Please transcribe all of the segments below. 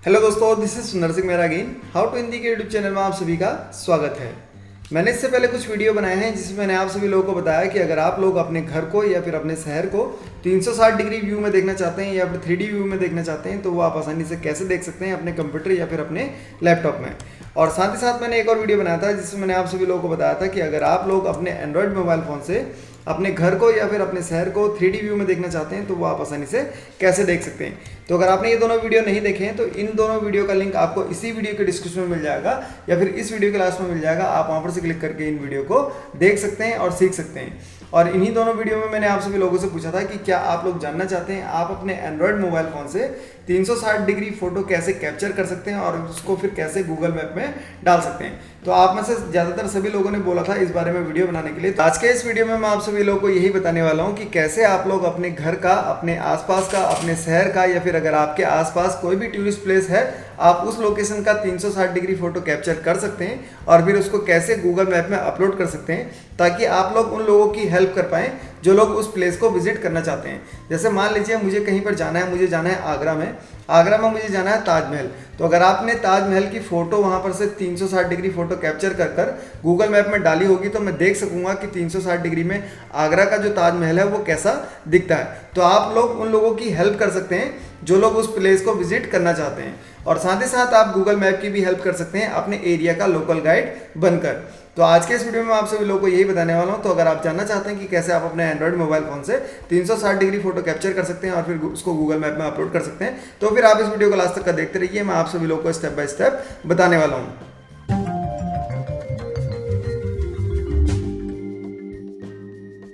Hello दोस्तों, this is सुंदर सिंह मेरा अगेन। हाउ टू हिंदी के यूट्यूब चैनल में आप सभी का स्वागत है। मैंने इससे पहले कुछ वीडियो बनाए हैं जिसमें मैंने आप सभी लोगों को बताया कि अगर आप लोग अपने घर को या फिर अपने शहर को 360 डिग्री व्यू में देखना चाहते हैं या फिर 3D व्यू में देखना चाहते हैं तो वो आप आसानी से कैसे देख सकते हैं अपने कंप्यूटर या फिर अपने लैपटॉप में। और साथ ही साथ मैंने एक और वीडियो बनाया था जिसमें मैंने आप सभी लोगों को बताया था कि अगर आप लोग अपने एंड्रॉयड मोबाइल फ़ोन से अपने घर को या फिर अपने शहर को 3D व्यू में देखना चाहते हैं तो वो आप आसानी से कैसे देख सकते हैं। तो अगर आपने ये दोनों वीडियो नहीं देखे हैं तो इन दोनों वीडियो का लिंक आपको इसी वीडियो के डिस्क्रिप्शन में मिल जाएगा या फिर इस वीडियो के लास्ट में मिल जाएगा। आप वहाँ पर से क्लिक करके इन वीडियो को देख सकते हैं और सीख सकते हैं। और इन्हीं दोनों वीडियो में मैंने आप सभी लोगों से पूछा था कि क्या आप लोग जानना चाहते हैं आप अपने एंड्रॉयड मोबाइल फ़ोन से 360 डिग्री फोटो कैसे कैप्चर कर सकते हैं और उसको फिर कैसे गूगल मैप में डाल सकते हैं। तो आप में से ज़्यादातर सभी लोगों ने बोला था इस बारे में वीडियो बनाने के लिए। तो आज के इस वीडियो में मैं आप सभी लोगों को यही बताने वाला हूँ कि कैसे आप लोग अपने घर का, अपने आसपास का, अपने शहर का या फिर अगर आपके आसपास कोई भी टूरिस्ट प्लेस है आप उस लोकेशन का 360 डिग्री फोटो कैप्चर कर सकते हैं और फिर उसको कैसे गूगल मैप में अपलोड कर सकते हैं ताकि आप लोग उन लोगों की हेल्प कर पाएँ जो लोग उस प्लेस को विजिट करना चाहते हैं। जैसे मान लीजिए मुझे कहीं पर जाना है, मुझे जाना है आगरा में मुझे जाना है ताजमहल। तो अगर आपने ताजमहल की फ़ोटो वहाँ पर से 360 डिग्री फ़ोटो कैप्चर कर कर गूगल मैप में डाली होगी तो मैं देख सकूंगा कि 360 डिग्री में आगरा का जो ताजमहल है वो कैसा दिखता है। तो आप लोग उन लोगों की हेल्प कर सकते हैं जो लोग उस प्लेस को विजिट करना चाहते हैं और साथ ही साथ आप गूगल मैप की भी हेल्प कर सकते हैं अपने एरिया का लोकल गाइड बनकर। तो आज के इस वीडियो में आप सभी लोगों को यही बताने वाला हूं। तो अगर आप जानना चाहते हैं कि कैसे आप अपने एंड्रॉयड मोबाइल फोन से 360 डिग्री फोटो कैप्चर कर सकते हैं और फिर उसको गूगल मैप में अपलोड कर सकते हैं तो फिर आप इस वीडियो को लास्ट तक का देखते रहिए। मैं आप सभी लोगों को स्टेप बाय स्टेप बताने वाला हूँ।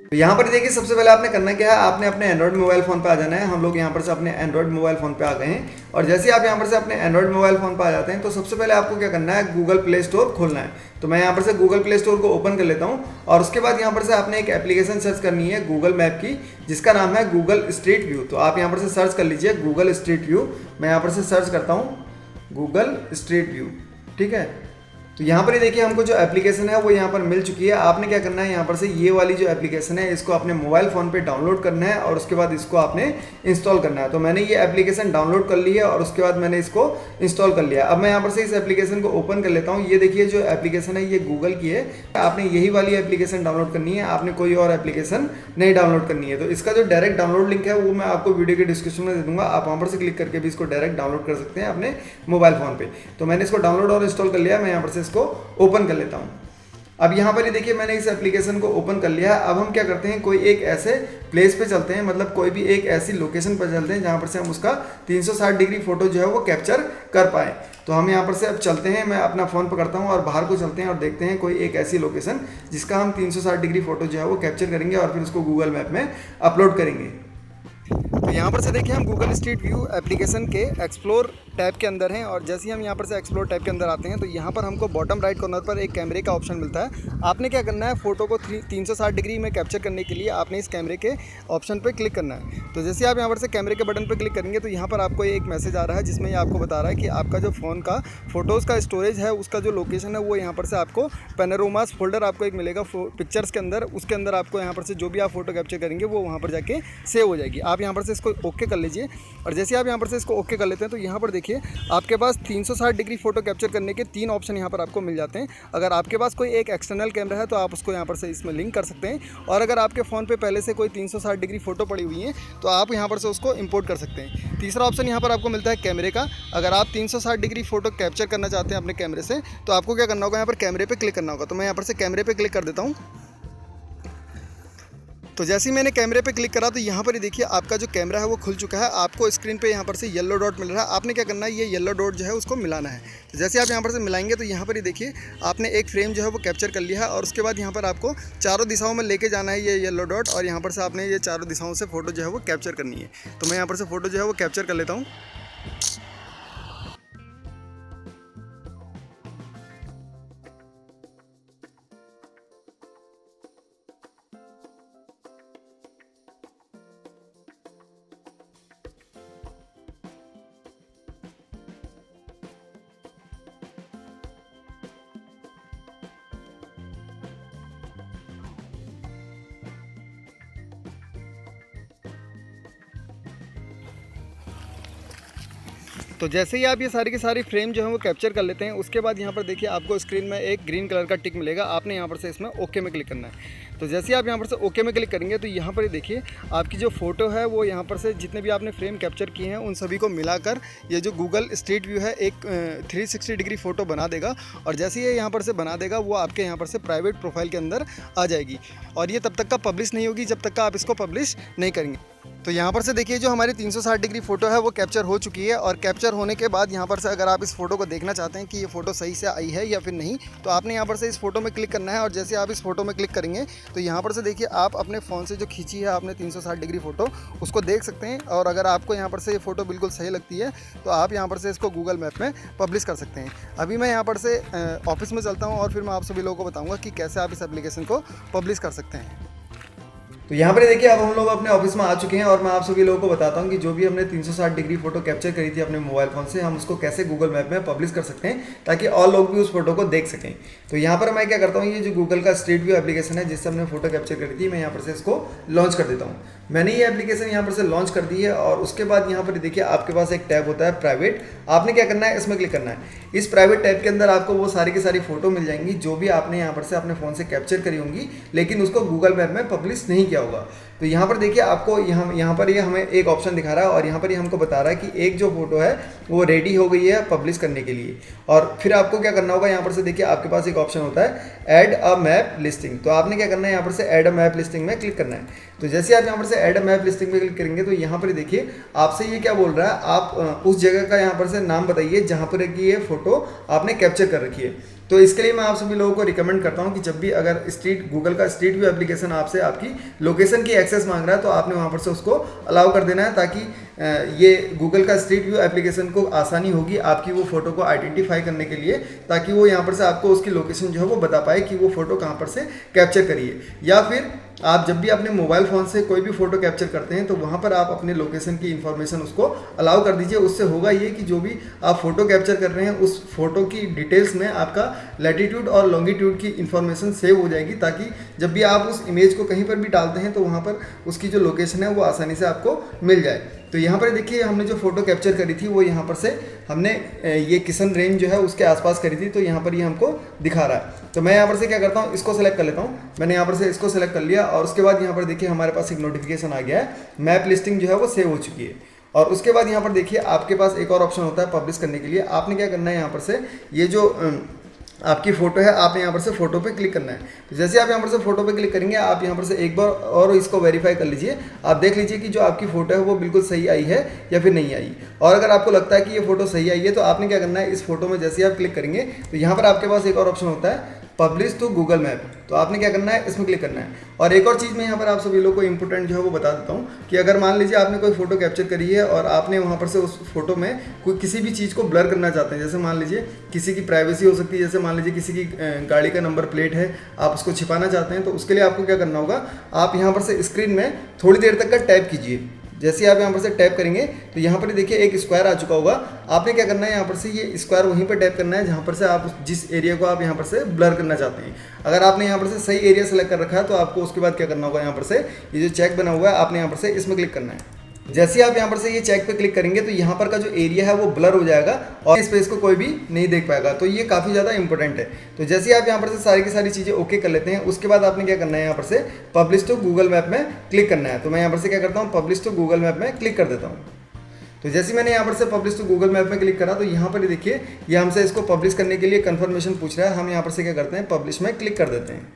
तो यहाँ पर देखिए सबसे पहले आपने करना क्या है, आपने अपने एंड्रॉयड मोबाइल फ़ोन पे आ जाना है। हम लोग यहाँ पर से अपने एंड्रॉयड मोबाइल फ़ोन पे आ गए हैं और जैसे आप यहाँ पर से अपने एंड्रॉयड मोबाइल फ़ोन पे आ जाते हैं तो सबसे पहले आपको क्या करना है, गूगल प्ले स्टोर खोलना है। तो मैं यहाँ पर से गूगल प्ले स्टोर को ओपन कर लेता हूँ और उसके बाद यहाँ पर से आपने एक एप्लीकेशन सर्च करनी है गूगल मैप की जिसका नाम है गूगल स्ट्रीट व्यू। तो आप यहाँ पर से सर्च कर लीजिए गूगल स्ट्रीट व्यू। मैं यहाँ पर से सर्च करता हूँ गूगल स्ट्रीट व्यू, ठीक है। तो यहाँ पर ये देखिए हमको जो एप्लीकेशन है वो यहाँ पर मिल चुकी है। आपने क्या करना है, यहाँ पर से ये वाली जो एप्लीकेशन है इसको अपने मोबाइल फ़ोन पे डाउनलोड करना है और उसके बाद इसको आपने इंस्टॉल करना है। तो मैंने ये एप्लीकेशन डाउनलोड कर ली है और उसके बाद मैंने इसको इंस्टॉल कर लिया। अब मैं यहाँ पर से इस एप्लीकेशन को ओपन कर लेता हूँ। ये देखिए जो एप्लीकेशन है ये गूगल की है। आपने यही वाली एप्लीकेशन डाउनलोड करनी है, आपने कोई और एप्लीकेशन नहीं डाउनलोड करनी है। तो इसका जो डायरेक्ट डाउनलोड लिंक है वो मैं आपको वीडियो के डिस्क्रिप्शन में दे दूँगा। आप वहाँ पर से क्लिक करके भी इसको डायरेक्ट डाउनलोड कर सकते हैं अपने मोबाइल फ़ोन पर। तो मैंने इसको डाउनलोड और इंस्टॉल कर लिया। मैं यहाँ पर से इसको ओपन कर लेता हूं। अब यहाँ पर ये देखिए मैंने इस एप्लीकेशन को ओपन कर लिया है। अब हम क्या करते हैं, कोई एक ऐसे प्लेस पे चलते हैं, मतलब कोई भी एक ऐसी लोकेशन पर चलते हैं जहाँ पर से हम उसका 360 डिग्री फोटो जो है वो कैप्चर कर पाए। तो हम यहाँ पर से अब चलते हैं, मैं अपना फ़ोन पकड़ता हूँ और बाहर को चलते हैं और देखते हैं कोई एक ऐसी लोकेशन जिसका हम 360 डिग्री फोटो जो है वो कैप्चर करेंगे और फिर उसको गूगल मैप में अपलोड करेंगे। तो यहाँ पर से देखिए हम गूगल स्ट्रीट व्यू एप्लीकेशन के एक्सप्लोर टैब के अंदर हैं और जैसे ही हम यहाँ पर से एक्सप्लोर टैब के अंदर आते हैं तो यहाँ पर हमको बॉटम राइट कॉर्नर पर एक कैमरे का ऑप्शन मिलता है। आपने क्या करना है, फ़ोटो को 360 डिग्री में कैप्चर करने के लिए आपने इस कैमरे के ऑप्शन पर क्लिक करना है। तो जैसे आप यहाँ पर से कैमरे के बटन पर क्लिक करेंगे तो यहाँ पर आपको एक मैसेज आ रहा है जिसमें ये आपको बता रहा है कि आपका जो फ़ोन का फ़ोटोज़ का स्टोरेज है उसका जो लोकेशन है वो यहाँ पर से आपको पैनोरामास फोल्डर आपको एक मिलेगा पिक्चर्स के अंदर। उसके अंदर आपको यहाँ पर से जो भी आप फोटो कैप्चर करेंगे वो वहाँ पर जाके सेव हो जाएगी। आप यहाँ पर से इसको ओके कर लीजिए और जैसे आप यहाँ पर से इसको ओके कर लेते हैं तो यहाँ पर देखिए आपके पास 360 डिग्री फोटो कैप्चर करने के 3 ऑप्शन यहाँ पर आपको मिल जाते हैं। अगर आपके पास कोई एक एक्सटर्नल कैमरा है तो आप उसको यहाँ पर से इसमें लिंक कर सकते हैं और अगर आपके फ़ोन पे पहले से कोई 360 डिग्री फोटो पड़ी हुई है तो आप यहाँ पर से उसको इंपोर्ट कर सकते हैं। तीसरा ऑप्शन यहाँ पर आपको मिलता है कैमरे का। अगर आप 360 डिग्री फोटो कैप्चर करना चाहते हैं अपने कैमरे से तो आपको क्या करना होगा, यहाँ पर कैमरे पर क्लिक करना होगा। तो मैं यहाँ पर से कैमरे पर क्लिक कर देता हूँ। तो जैसे ही मैंने कैमरे पे क्लिक करा तो यहाँ पर ही देखिए आपका जो कैमरा है वो खुल चुका है। आपको स्क्रीन पे यहाँ पर से येलो डॉट मिल रहा है। आपने क्या करना है, ये येलो डॉट जो है उसको मिलाना है। तो जैसे आप यहाँ पर से मिलाएंगे तो यहाँ पर ही देखिए आपने एक फ्रेम जो है वो कैप्चर कर लिया है और उसके बाद यहाँ पर आपको चारों दिशाओं में लेके जाना है ये येलो डॉट और यहाँ पर से आपने ये चारों दिशाओं से फ़ोटो जो है वो कैप्चर करनी है। तो मैं यहाँ पर से फ़ोटो जो है वो कैप्चर कर लेता हूँ। तो जैसे ही आप ये सारी की सारी फ्रेम जो है वो कैप्चर कर लेते हैं, उसके बाद यहाँ पर देखिए आपको स्क्रीन में एक ग्रीन कलर का टिक मिलेगा। आपने यहाँ पर से इसमें ओके में क्लिक करना है। तो जैसे ही आप यहाँ पर से ओके में क्लिक करेंगे तो यहाँ पर देखिए आपकी जो फ़ोटो है वो यहाँ पर से जितने भी आपने फ्रेम कैप्चर किए हैं उन सभी को मिलाकर ये जो गूगल स्ट्रीट व्यू है एक 360 डिग्री फ़ोटो बना देगा। और जैसे ये यहाँ पर से बना देगा वो आपके यहाँ पर से प्राइवेट प्रोफाइल के अंदर आ जाएगी। और ये तब तक का पब्लिश नहीं होगी जब तक का आप इसको पब्लिश नहीं करेंगे। तो यहाँ पर से देखिए जो हमारी 360 डिग्री फ़ोटो है वो कैप्चर हो चुकी है। और कैप्चर होने के बाद यहाँ पर से अगर आप इस फ़ोटो को देखना चाहते हैं कि ये फ़ोटो सही से आई है या फिर नहीं, तो आपने यहाँ पर से इस फ़ोटो में क्लिक करना है। और जैसे आप इस फ़ोटो में क्लिक करेंगे तो यहाँ पर से देखिए आप अपने फ़ोन से जो खींची है आपने 360 डिग्री फ़ोटो उसको देख सकते हैं। और अगर आपको यहाँ पर से ये फ़ोटो बिल्कुल सही लगती है तो आप यहाँ पर से इसको गूगल मैप में पब्लिश कर सकते हैं। अभी मैं यहाँ पर से ऑफिस में चलता हूँ और फिर मैं आप सभी लोगों को बताऊँगा कि कैसे आप इस एप्लीकेशन को पब्लिश कर सकते हैं। तो यहाँ पर देखिए अब हम लोग अपने ऑफिस में आ चुके हैं और मैं आप सभी लोगों को बताता हूँ कि जो भी हमने 360 डिग्री फोटो कैप्चर करी थी अपने मोबाइल फ़ोन से, हम उसको कैसे गूगल मैप में पब्लिश कर सकते हैं ताकि और लोग भी उस फोटो को देख सकें। तो यहाँ पर मैं क्या करता हूँ, ये जो गूगल का स्ट्रीट व्यू एप्लीकेशन है जिससे हमने फोटो कैप्चर करी थी, मैं यहाँ पर से इसको लॉन्च कर देता हूँ। मैंने ये एप्लीकेशन यहाँ पर से लॉन्च कर दी है। और उसके बाद यहाँ पर देखिए आपके पास एक टैब होता है प्राइवेट। आपने क्या करना है, इसमें क्लिक करना है। इस प्राइवेट टैब के अंदर आपको वो सारी की सारी फोटो मिल जाएंगी जो भी आपने यहाँ पर से अपने फ़ोन से कैप्चर करी होंगी, लेकिन उसको गूगल मैप में पब्लिश नहीं किया होगा। तो यहाँ पर देखिए आपको यहाँ पर ये हमें एक ऑप्शन दिखा रहा है और यहाँ पर ये हमको बता रहा है कि एक जो फोटो है वो रेडी हो गई है पब्लिश करने के लिए। और फिर आपको क्या करना होगा, यहाँ पर से देखिए आपके पास एक ऑप्शन होता है ऐड अ मैप लिस्टिंग। तो आपने क्या करना है, यहाँ पर से ऐड अ मैप लिस्टिंग में क्लिक करना है। तो जैसे आप यहाँ पर से ऐड अ मैप लिस्टिंग में क्लिक करेंगे तो यहाँ पर देखिए आपसे ये क्या बोल रहा है, आप उस जगह का यहाँ पर से नाम बताइए जहाँ पर कि ये फोटो आपने कैप्चर कर रखी है। तो इसके लिए मैं आप सभी लोगों को रिकमेंड करता हूं कि जब भी अगर गूगल का स्ट्रीट व्यू एप्लीकेशन आपसे आपकी लोकेशन की एक्सेस मांग रहा है तो आपने वहां पर से उसको अलाउ कर देना है, ताकि ये गूगल का स्ट्रीट व्यू एप्लीकेशन को आसानी होगी आपकी वो फोटो को आइडेंटिफाई करने के लिए, ताकि वो यहाँ पर से आपको उसकी लोकेशन जो है वो बता पाए कि वो फोटो कहाँ पर से कैप्चर करी है। या फिर आप जब भी अपने मोबाइल फ़ोन से कोई भी फ़ोटो कैप्चर करते हैं तो वहाँ पर आप अपने लोकेशन की इन्फॉर्मेशन उसको अलाउ कर दीजिए। उससे होगा ये कि जो भी आप फ़ोटो कैप्चर कर रहे हैं उस फोटो की डिटेल्स में आपका लैटिट्यूड और लॉन्गिट्यूड की इन्फॉर्मेशन सेव हो जाएगी, ताकि जब भी आप उस इमेज को कहीं पर भी डालते हैं तो वहाँ पर उसकी जो लोकेशन है वो आसानी से आपको मिल जाए। तो यहाँ पर देखिए हमने जो फोटो कैप्चर करी थी वो यहाँ पर से हमने ये किशन रेंज जो है उसके आसपास करी थी, तो यहाँ पर ये हमको दिखा रहा है। तो मैं यहाँ पर से क्या करता हूँ, इसको सेलेक्ट कर लेता हूँ। मैंने यहाँ पर से इसको सेलेक्ट कर लिया और उसके बाद यहाँ पर देखिए हमारे पास एक नोटिफिकेशन आ गया है, मैप लिस्टिंग जो है वो सेव हो चुकी है। और उसके बाद यहाँ पर देखिए आपके पास एक और ऑप्शन होता है पब्लिश करने के लिए। आपने क्या करना है, यहाँ पर से ये जो आपकी फ़ोटो है आपने यहाँ पर से फ़ोटो पे क्लिक करना है। तो जैसे आप यहाँ पर से फ़ोटो पे क्लिक करेंगे आप यहाँ पर से एक बार और इसको वेरीफाई कर लीजिए। आप देख लीजिए कि जो आपकी फ़ोटो है वो बिल्कुल सही आई है या फिर नहीं आई। और अगर आपको लगता है कि ये फ़ोटो सही आई है तो आपने क्या करना है, इस फोटो में जैसे आप क्लिक करेंगे तो यहाँ पर आपके पास एक और ऑप्शन होता है पब्लिश टू गूगल मैप। तो आपने क्या करना है, इसमें क्लिक करना है। और एक और चीज़ मैं यहाँ पर आप सभी लोगों को इंपॉर्टेंट जो है वो बता देता हूँ कि अगर मान लीजिए आपने कोई फोटो कैप्चर करी है और आपने वहाँ पर से उस फोटो में कोई किसी भी चीज़ को ब्लर करना चाहते हैं, जैसे मान लीजिए किसी की प्राइवेसी हो सकती है, जैसे मान लीजिए किसी की गाड़ी का नंबर प्लेट है आप उसको छिपाना चाहते हैं, तो उसके लिए आपको क्या करना होगा, आप यहाँ पर से स्क्रीन में थोड़ी देर तक का टैप कीजिए। जैसे आप यहाँ पर से टैप करेंगे तो यहाँ पर देखिए एक स्क्वायर आ चुका होगा। आपने क्या करना है, यहाँ पर से ये स्क्वायर वहीं पर टैप करना है जहाँ पर से आप जिस एरिया को आप यहाँ पर से ब्लर करना चाहते हैं। अगर आपने यहाँ पर से सही एरिया सेलेक्ट कर रखा है तो आपको उसके बाद क्या करना होगा, यहाँ पर से ये जो चेक बना हुआ है आपने यहाँ पर से इसमें क्लिक करना है। जैसे आप यहाँ पर से ये चेक पे क्लिक करेंगे तो यहाँ पर का जो एरिया है वो ब्लर हो जाएगा और स्पेस को कोई भी नहीं देख पाएगा। तो ये काफ़ी ज़्यादा इंपॉर्टेंट है। तो जैसे आप यहाँ पर से सारी की सारी चीज़ें ओके कर लेते हैं, उसके बाद आपने क्या करना है, यहाँ पर से पब्लिश टू गूगल मैप में क्लिक करना है। तो मैं यहाँ पर से क्या करता हूँ, पब्लिश टू गूगल मैप में क्लिक कर देता हूँ। तो जैसे मैंने यहाँ पर से पब्लिश टू गूगल मैप में क्लिक करा तो यहाँ पर देखिए ये हमसे इसको पब्लिश करने के लिए कंफर्मेशन पूछ रहा है। हम यहाँ पर से क्या करते हैं, पब्लिश में क्लिक कर देते हैं।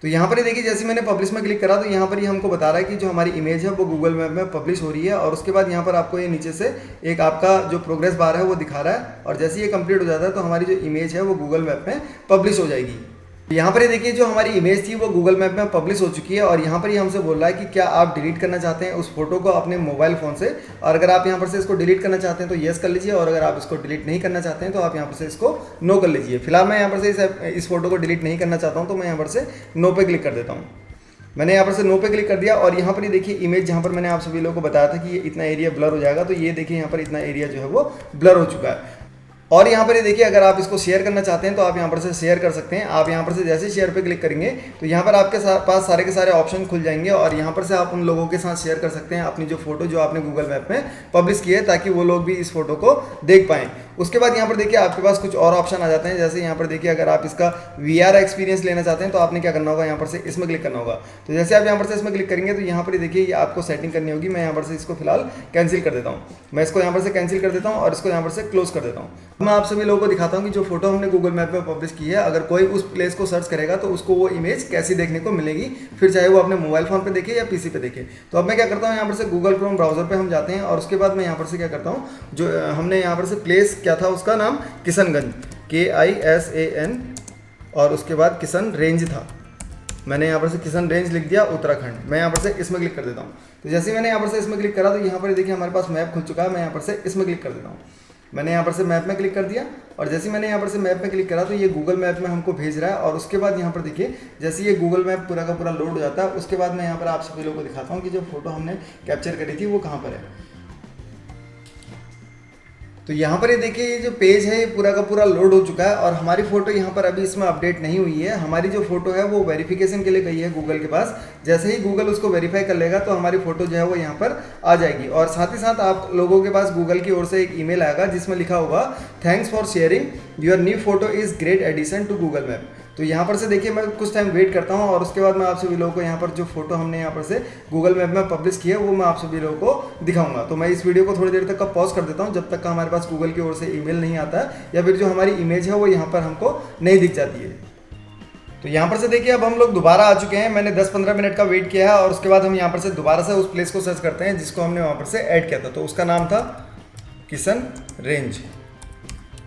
तो यहाँ पर देखिए जैसे मैंने पब्लिश में क्लिक करा तो यहाँ पर ये हमको बता रहा है कि जो हमारी इमेज है वो गूगल मैप में पब्लिश हो रही है। और उसके बाद यहाँ पर आपको ये नीचे से एक आपका जो प्रोग्रेस बार है वो दिखा रहा है। और जैसे ये कंप्लीट हो जाता है तो हमारी जो इमेज है वो गूगल मैप में पब्लिश हो जाएगी। यहाँ पर ये देखिए जो हमारी इमेज थी वो गूगल मैप में पब्लिश हो चुकी है। और यहाँ पर ये हमसे बोल रहा है कि क्या आप डिलीट करना चाहते हैं उस फोटो को अपने मोबाइल फ़ोन से। और अगर आप यहाँ पर से इसको डिलीट करना चाहते हैं तो येस कर लीजिए, और अगर आप इसको डिलीट नहीं करना चाहते हैं तो आप यहाँ पर से इसको नो कर लीजिए। फिलहाल मैं यहाँ पर से इस फोटो को डिलीट नहीं करना चाहता हूँ, तो मैं यहाँ पर से नो पे क्लिक कर देता हूँ। मैंने यहाँ पर से नो पे क्लिक कर दिया और यहाँ पर ये देखिए इमेज जहाँ पर मैंने आप सभी लोगों को बताया था कि ये इतना एरिया ब्लर हो जाएगा, तो ये देखिए यहाँ पर इतना एरिया जो है वो ब्लर हो चुका है। और यहाँ पर ये देखिए, अगर आप इसको शेयर करना चाहते हैं तो आप यहाँ पर से शेयर कर सकते हैं। आप यहाँ पर से जैसे शेयर पे क्लिक करेंगे तो यहाँ पर आपके पास सारे के सारे ऑप्शन खुल जाएंगे और यहाँ पर से आप उन लोगों के साथ शेयर कर सकते हैं अपनी जो फोटो जो आपने गूगल मैप में पब्लिश की है, ताकि वो लोग भी इस फोटो को देख पाएँ। उसके बाद यहाँ पर देखिए आपके पास कुछ और ऑप्शन आ जाते हैं। जैसे यहाँ पर देखिए, अगर आप इसका VR एक्सपीरियंस लेना चाहते हैं तो आपने क्या करना होगा, यहाँ पर से इसमें क्लिक करना होगा। तो जैसे आप यहाँ पर से इसमें क्लिक करेंगे तो यहाँ पर देखिए ये आपको सेटिंग करनी होगी। मैं यहाँ पर से इसको फिलहाल कैंसिल कर देता हूँ। मैं इसको यहाँ पर से कैंसिल कर देता हूँ और इसको यहाँ पर से क्लोज कर देता हूँ। मैं आप सभी लोगों को दिखाता हूँ कि जो फोटो हमने गूगल मैप में पब्लिश की है, अगर कोई उस प्लेस को सर्च करेगा तो उसको वो इमेज कैसी देखने को मिलेगी, फिर चाहे वो अपने मोबाइल फोन पे देखे या पीसी पे देखे। तो अब मैं क्या करता हूँ, यहाँ पर से गूगल क्रोम ब्राउजर पे हम जाते हैं और उसके बाद मैं यहाँ पर से क्या करता हूँ, जो हमने यहाँ पर से प्लेस क्या था, उसका नाम किशनगंज, KISAN, और उसके बाद किशन रेंज था। मैंने यहाँ पर से किशन रेंज लिख दिया, उत्तराखंड। मैं यहाँ पर से इसमें क्लिक कर देता हूँ। तो जैसे ही मैंने यहाँ पर से इसमें क्लिक करा तो यहाँ पर देखिए हमारे पास मैप खुल चुका है। मैं यहाँ पर से इसमें क्लिक कर देता हूँ। मैंने यहाँ पर से मैप में क्लिक कर दिया और जैसे मैंने यहाँ पर से मैप में क्लिक करा तो ये गूगल मैप में हमको भेज रहा है। और उसके बाद यहाँ पर देखिए जैसे ये गूगल मैप पूरा का पूरा लोड हो जाता है, उसके बाद मैं यहाँ पर आप सभी लोगों को दिखाता हूँ कि जो फोटो हमने कैप्चर करी थी वो कहाँ पर है। तो यहाँ पर ये देखिए, ये जो पेज है ये पूरा का पूरा लोड हो चुका है और हमारी फोटो यहाँ पर अभी इसमें अपडेट नहीं हुई है। हमारी जो फोटो है वो वेरिफिकेशन के लिए गई है गूगल के पास। जैसे ही गूगल उसको वेरीफाई कर लेगा तो हमारी फोटो जो है वो यहाँ पर आ जाएगी। और साथ ही साथ आप लोगों के पास गूगल की ओर से एक ईमेल आएगा जिसमें लिखा होगा, thanks for sharing your new photo is great addition to Google map. तो यहाँ पर से देखिए मैं कुछ टाइम वेट करता हूँ और उसके बाद मैं आप सभी लोगों को यहाँ पर जो फोटो हमने यहाँ पर से गूगल मैप में पब्लिश की है वो मैं आप सभी लोगों को दिखाऊंगा। तो मैं इस वीडियो को थोड़ी देर तक का पॉज कर देता हूँ जब तक का हमारे पास गूगल की ओर से ईमेल नहीं आता है या फिर जो हमारी इमेज है वो यहाँ पर हमको नहीं दिख जाती है। तो यहाँ पर से देखिए अब हम लोग दोबारा आ चुके हैं। मैंने 10-15 मिनट का वेट किया है और उसके बाद हम यहाँ पर से दोबारा से उस प्लेस को सर्च करते हैं जिसको हमने वहाँ पर से ऐड किया था। तो उसका नाम था किशन रेंज,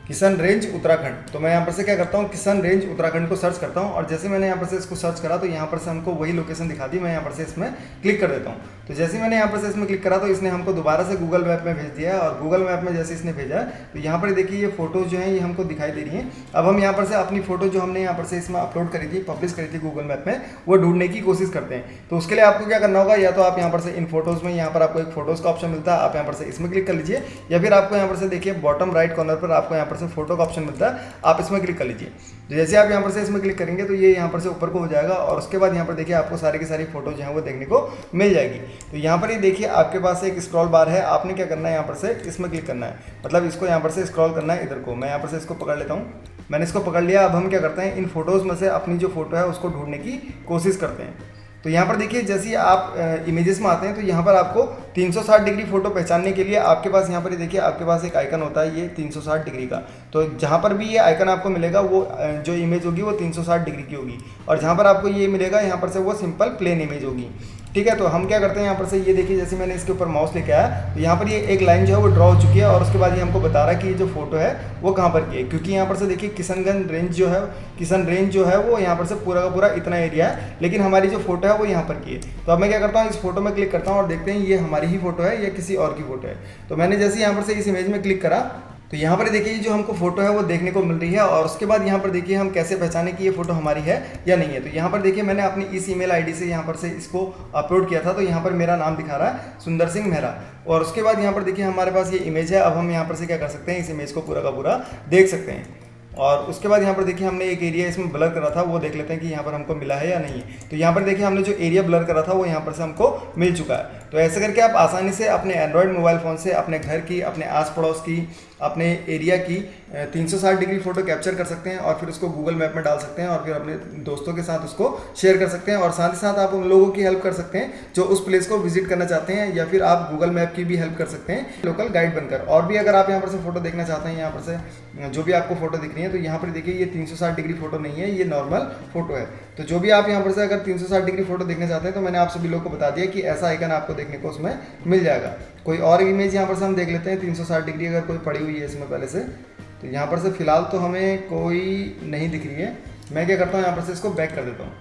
किशन रेंज उत्तराखंड। तो मैं यहाँ पर से क्या करता हूँ, किशन रेंज उत्तराखंड को सर्च करता हूँ और जैसे मैंने यहाँ पर से इसको सर्च करा तो यहाँ पर से हमको वही लोकेशन दिखा दी। मैं यहाँ पर से इसमें क्लिक कर देता हूँ। तो जैसे मैंने यहाँ पर से इसमें क्लिक करा तो इसने हमको दोबारा से गूगल मैप में भेज दिया है और गूगल मैप में जैसे इसने भेजा तो यहाँ पर देखिए ये फोटोज जो है ये हमको दिखाई दे रही हैं। अब हम यहाँ पर से अपनी फोटो जो हमने यहाँ पर से इसमें अपलोड करी थी, पब्लिश करी थी गूगल मैप में, वो ढूंढने की कोशिश करते हैं। तो उसके लिए आपको क्या करना होगा, या तो आप यहाँ पर से इन फोटोज़ में यहाँ पर आपको एक फोटोज़ का ऑप्शन मिलता है, आप यहाँ पर से इसमें क्लिक कर लीजिए, या फिर आपको यहाँ पर से देखिए बॉटम राइट कॉर्नर पर आपको यहाँ पर से फोटो का ऑप्शन मिलता है, आप इसमें क्लिक कर लीजिए। तो जैसे आप यहाँ पर से इसमें क्लिक करेंगे तो ये यहाँ पर से ऊपर को हो जाएगा और उसके बाद यहाँ पर देखिए आपको सारी की सारी फोटो जो है वो देखने को मिल जाएगी। तो यहाँ पर ये देखिए आपके पास एक स्क्रॉल बार है, आपने क्या करना है यहाँ पर से इसमें क्लिक करना है, मतलब इसको यहाँ पर से स्क्रॉल करना है इधर को। मैं यहाँ पर से इसको पकड़ लेता हूँ, मैंने इसको पकड़ लिया। अब हम क्या करते हैं, इन फोटोज़ में से अपनी जो फोटो है उसको ढूंढने की कोशिश करते हैं। तो यहाँ पर देखिए जैसे ही आप इमेजेस में आते हैं तो यहाँ पर आपको 360 डिग्री फोटो पहचानने के लिए आपके पास यहाँ पर देखिए आपके पास एक आइकन होता है ये 360 डिग्री का। तो जहाँ पर भी ये आइकन आपको मिलेगा वो जो इमेज होगी वो 360 डिग्री की होगी और जहाँ पर आपको ये मिलेगा यहाँ पर से वो सिंपल प्लेन इमेज होगी। ठीक है, तो हम क्या करते हैं यहाँ पर से ये देखिए जैसे मैंने इसके ऊपर माउस लेके आया तो यहाँ पर ये एक लाइन जो है वो ड्रॉ हो चुकी है और उसके बाद ये हमको बता रहा है कि ये जो फोटो है वो कहाँ पर की है, क्योंकि यहाँ पर से देखिए किशनगंज रेंज जो है, किशन रेंज जो है वो यहाँ पर से पूरा का पूरा इतना एरिया है, लेकिन हमारी जो फोटो है वो यहाँ पर की है। तो अब मैं क्या करता हूँ, इस फोटो में क्लिक करता हूँ और देखते हैं ये हमारी ही फोटो है या किसी और की फोटो है। तो मैंने जैसे यहाँ पर से इस इमेज में क्लिक करा तो यहाँ पर देखिए जो हमको फोटो है वो देखने को मिल रही है और उसके बाद यहाँ पर देखिए हम कैसे पहचाने कि ये फोटो हमारी है या नहीं है। तो यहाँ पर देखिए मैंने अपनी इस ईमेल आईडी से यहाँ पर से इसको अपलोड किया था, तो यहाँ पर मेरा नाम दिखा रहा है सुंदर सिंह मेहरा। और उसके बाद यहाँ पर देखिए हमारे पास ये इमेज है। अब हम यहाँ पर से क्या कर सकते हैं, इस इमेज को पूरा का पूरा देख सकते हैं। और उसके बाद यहाँ पर देखिए हमने एक एरिया इसमें ब्लर करा था, वो देख लेते हैं कि यहाँ पर हमको मिला है या नहीं। तो यहाँ पर देखिए हमने जो एरिया ब्लर करा था वो यहाँ पर से हमको मिल चुका है। तो ऐसे करके आप आसानी से अपने एंड्रॉयड मोबाइल फ़ोन से अपने घर की, अपने आस पड़ोस की, अपने एरिया की 360 डिग्री फोटो कैप्चर कर सकते हैं और फिर उसको गूगल मैप में डाल सकते हैं और फिर अपने दोस्तों के साथ उसको शेयर कर सकते हैं। और साथ ही साथ आप उन लोगों की हेल्प कर सकते हैं जो उस प्लेस को विजिट करना चाहते हैं, या फिर आप गूगल मैप की भी हेल्प कर सकते हैं लोकल गाइड बनकर। और भी अगर आप यहाँ पर से फोटो देखना चाहते हैं, यहाँ पर से जो भी आपको फोटो दिख रही है, तो यहाँ पर देखिए ये 360 डिग्री फोटो नहीं है, ये नॉर्मल फोटो है। तो जो भी आप यहाँ पर से अगर 360 डिग्री फोटो देखना चाहते हैं तो मैंने आप सभी लोगों को बता दिया कि ऐसा आइकन आपको देखने को उसमें मिल जाएगा। कोई और इमेज यहाँ पर से हम देख लेते हैं 360 डिग्री अगर कोई पड़ी हुई है इसमें पहले से। तो यहाँ पर से फिलहाल तो हमें कोई नहीं दिख रही है। मैं क्या करता हूँ, यहाँ पर से इसको बैक कर देता हूँ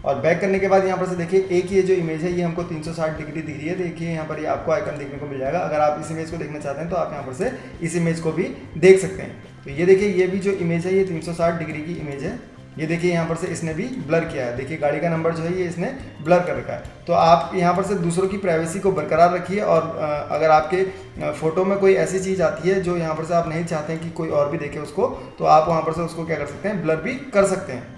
और बैक करने के बाद यहाँ पर से देखिए एक ये जो इमेज है ये हमको 360 डिग्री दिख रही है। देखिए यहाँ पर ये आपको आइकन देखने को मिल जाएगा। अगर आप इस इमेज को देखना चाहते हैं तो आप यहाँ पर से इस इमेज को भी देख सकते हैं। तो ये देखिए ये भी जो इमेज है ये 360 डिग्री की इमेज है। ये देखिए यहाँ पर से इसने भी ब्लर किया है, देखिए गाड़ी का नंबर जो है ये इसने ब्लर कर रखा है। तो आप यहाँ पर से दूसरों की प्राइवेसी को बरकरार रखिए, और अगर आपके फ़ोटो में कोई ऐसी चीज़ आती है जो यहाँ पर से आप नहीं चाहते हैं कि कोई और भी देखे उसको, तो आप वहाँ पर से उसको क्या कर सकते हैं, ब्लर भी कर सकते हैं।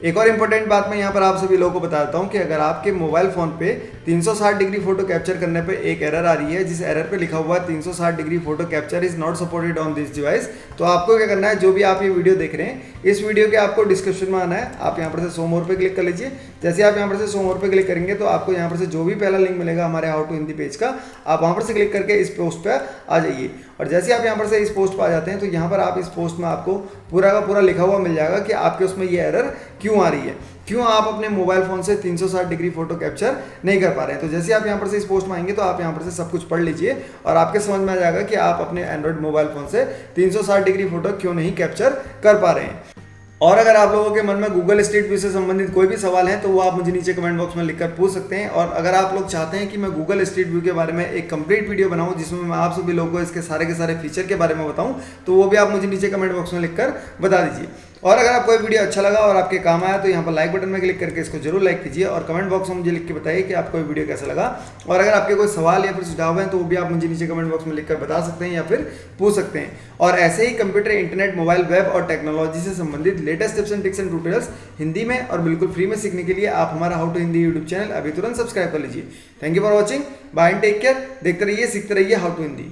एक और इम्पोर्टेंट बात मैं यहाँ पर आप सभी लोगों को बता देता हूँ कि अगर आपके मोबाइल फ़ोन पे 360 डिग्री फोटो कैप्चर करने पे एक एरर आ रही है, जिस एरर पे लिखा हुआ है 360 degree photo capture is not supported on this device, तो आपको क्या करना है, जो भी आप ये वीडियो देख रहे हैं इस वीडियो के आपको डिस्क्रिप्शन में आना है, आप यहाँ पर से शो मोर पे क्लिक कर लीजिए। जैसे आप यहाँ पर से शो मोर पे क्लिक करेंगे तो आपको यहाँ पर से जो भी पहला लिंक मिलेगा हमारे हाउ टू हिंदी पेज का, आप वहाँ पर से क्लिक करके इस पोस्ट पे आ जाइए। और जैसे आप यहाँ पर से इस पोस्ट पर आ जाते हैं तो यहाँ पर आप इस पोस्ट में आपको पूरा का पूरा लिखा हुआ मिल जाएगा कि आपके उसमें ये एरर क्यों आ रही है, क्यों आप अपने मोबाइल फ़ोन से 360 डिग्री फोटो कैप्चर नहीं कर पा रहे हैं। तो जैसे आप यहाँ पर से इस पोस्ट में आएंगे तो आप यहाँ पर से सब कुछ पढ़ लीजिए और आपके समझ में आ जाएगा कि आप अपने एंड्रॉयड मोबाइल फ़ोन से 360 डिग्री फोटो क्यों नहीं कैप्चर कर पा रहे हैं। और अगर आप लोगों के मन में गूगल स्ट्रीट व्यू से संबंधित कोई भी सवाल है तो वो आप मुझे नीचे कमेंट बॉक्स में लिखकर पूछ सकते हैं। और अगर आप लोग चाहते हैं कि मैं गूगल स्ट्रीट व्यू के बारे में एक कंप्लीट वीडियो बनाऊं जिसमें मैं आप सभी लोगों को इसके सारे के सारे फीचर के बारे में बताऊं, तो वो भी आप मुझे नीचे कमेंट बॉक्स में लिखकर बता दीजिए। और अगर आपको ये वीडियो अच्छा लगा और आपके काम आया तो यहाँ पर लाइक बटन में क्लिक करके इसको जरूर लाइक कीजिए और कमेंट बॉक्स में मुझे लिख के बताइए कि आपको ये वीडियो कैसा लगा। और अगर आपके कोई सवाल या फिर सुझाव हैं तो वो भी आप मुझे नीचे कमेंट बॉक्स में लिखकर बता सकते हैं या फिर पूछ सकते हैं। और ऐसे ही कंप्यूटर, इंटरनेट, मोबाइल, वेब और टेक्नोलॉजी से संबंधित latest tips and tricks and tutorials Hindi में और बिल्कुल फ्री में सीखने के लिए आप हमारा how to Hindi YouTube channel अभी तुरंत सब्सक्राइब कर लीजिए। Thank you for watching, bye and take care. देखते रहिए, सीखते रहिए हाउ टू हिंदी।